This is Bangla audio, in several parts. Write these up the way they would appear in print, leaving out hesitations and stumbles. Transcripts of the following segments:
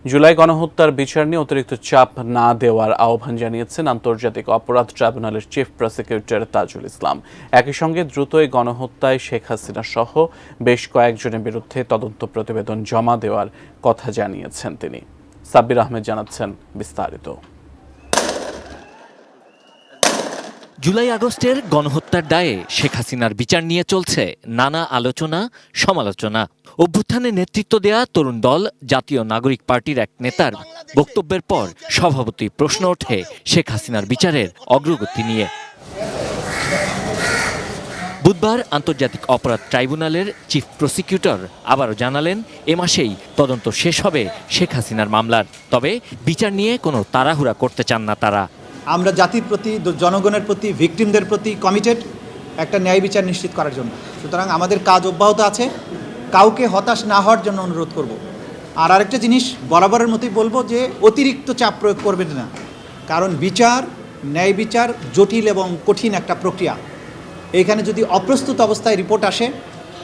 জুলাই গণহত্যার বিচার নিয়ে অতিরিক্ত চাপ না দেওয়ার আহ্বান জানিয়েছেন আন্তর্জাতিক অপরাধ ট্রাইব্যুনালের চিফ প্রসিকিউটর তাজুল ইসলাম। একই সঙ্গে দ্রুতই গণহত্যায় শেখ হাসিনা সহ বেশ কয়েকজনের বিরুদ্ধে তদন্ত প্রতিবেদন জমা দেওয়ার কথা জানিয়েছেন তিনি। সাব্বির আহমেদ জানাচ্ছেন বিস্তারিত। জুলাই আগস্টের গণহত্যার দায়ে শেখ হাসিনার বিচার নিয়ে চলছে নানা আলোচনা সমালোচনা। অভ্যুত্থানে নেতৃত্ব দেয়া তরুণ দল জাতীয় নাগরিক পার্টির এক নেতার বক্তব্যের পর স্বভাবতই প্রশ্ন ওঠে শেখ হাসিনার বিচারের অগ্রগতি নিয়ে। বুধবার আন্তর্জাতিক অপরাধ ট্রাইব্যুনালের চিফ প্রসিকিউটর আবারও জানালেন এ মাসেই তদন্ত শেষ হবে শেখ হাসিনার মামলার। তবে বিচার নিয়ে কোনো তাড়াহুড়া করতে চান না তারা। আমরা জাতির প্রতি, জনগণের প্রতি, ভিকটিমদের প্রতি কমিটেড একটা ন্যায় বিচার নিশ্চিত করার জন্য। সুতরাং আমাদের কাজ অব্যাহত আছে, কাউকে হতাশ না হওয়ার জন্য অনুরোধ করব। আর আরেকটা জিনিস বরাবরের মতোই বলবো যে অতিরিক্ত চাপ প্রয়োগ করবেন না, কারণ বিচার, ন্যায় বিচার জটিল এবং কঠিন একটা প্রক্রিয়া। এইখানে যদি অপ্রস্তুত অবস্থায় রিপোর্ট আসে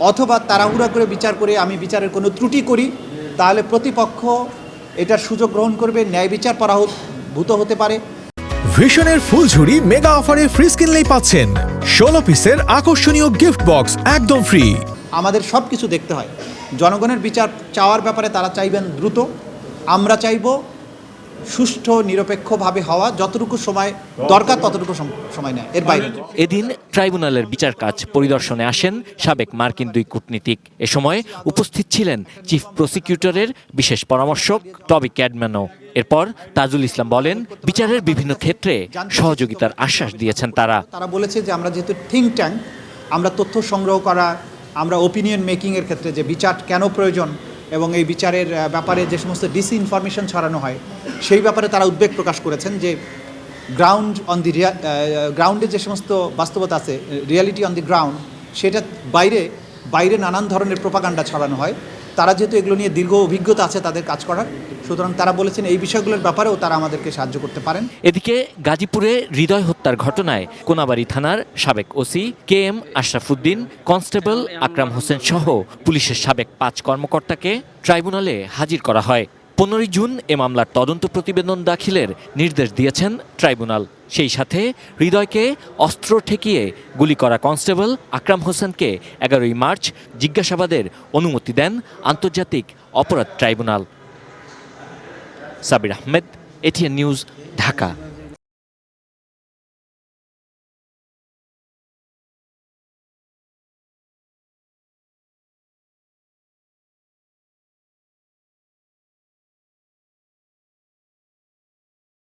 অথবা তাড়াহুড়া করে বিচার করে আমি বিচারের কোনো ত্রুটি করি, তাহলে প্রতিপক্ষ এটার সুযোগ গ্রহণ করবে, ন্যায় বিচার পরাভূত হতে পারে। ভিশনের ফুলঝুরি মেগা অফারে ফ্রিজ কিনলেই পাচ্ছেন 16 পিসের আকর্ষণীয় গিফট বক্স একদম ফ্রি। আমাদের সব কিছু দেখতে হয়। জনগণের বিচার চাওয়ার ব্যাপারে তারা চাইবেন দ্রুত, আমরা চাইব সুষ্ঠু নিরপেক্ষভাবে হওয়া, যতটুকু সময় দরকার ততটুকু সময় নেয়, এর বাইরে। এদিন ট্রাইব্যুনালের বিচার কাজ পরিদর্শনে আসেন সাবেক মার্কিন দুই কূটনীতিক। এ সময় উপস্থিত ছিলেন চিফ প্রসিকিউটরের বিশেষ পরামর্শক টবি ক্যাডম্যানও। এরপর তাজুল ইসলাম বলেন, বিচারের বিভিন্ন ক্ষেত্রে সহযোগিতার আশ্বাস দিয়েছেন তারা। তারা বলেছে যে আমরা যেহেতু থিঙ্ক ট্যাঙ্ক, আমরা তথ্য সংগ্রহ করা, আমরা ওপিনিয়ন মেকিংয়ের ক্ষেত্রে যে বিচার কেন প্রয়োজন এবং এই বিচারের ব্যাপারে যে সমস্ত ডিসইনফরমেশন ছড়ানো হয় সেই ব্যাপারে তারা উদ্বেগ প্রকাশ করেছেন যে গ্রাউন্ডে যে সমস্ত বাস্তবতা আছে, রিয়ালিটি অন দি গ্রাউন্ড, সেটা বাইরে নানান ধরনের প্রোপাগান্ডা ছড়ানো হয়। তারা যেহেতু এগুলো নিয়ে দীর্ঘ অভিজ্ঞতা আছে তাদের কাজ করার, সুতরাং তারা বলেছেন এই বিষয়গুলোর ব্যাপারেও তারা আমাদেরকে সাহায্য করতে পারেন। এদিকে গাজীপুরে হৃদয় হত্যার ঘটনায় কোনাবাড়ী থানার সাবেক ওসি KM আশরাফুদ্দিন, কনস্টেবল আকরাম হোসেন সহ পুলিশের সাবেক 5 কর্মকর্তাকে ট্রাইব্যুনালে হাজির করা হয়। 15 জুন এ মামলার তদন্ত প্রতিবেদন দাখিলের নির্দেশ দিয়েছেন ট্রাইব্যুনাল। সেই সাথে হৃদয়কে অস্ত্র ঠেকিয়ে গুলি করা কনস্টেবল আকরাম হোসেনকে 11 মার্চ জিজ্ঞাসাবাদের অনুমতি দেন আন্তর্জাতিক অপরাধ tribunal. Sabir Ahmed, ATN news, Dhaka.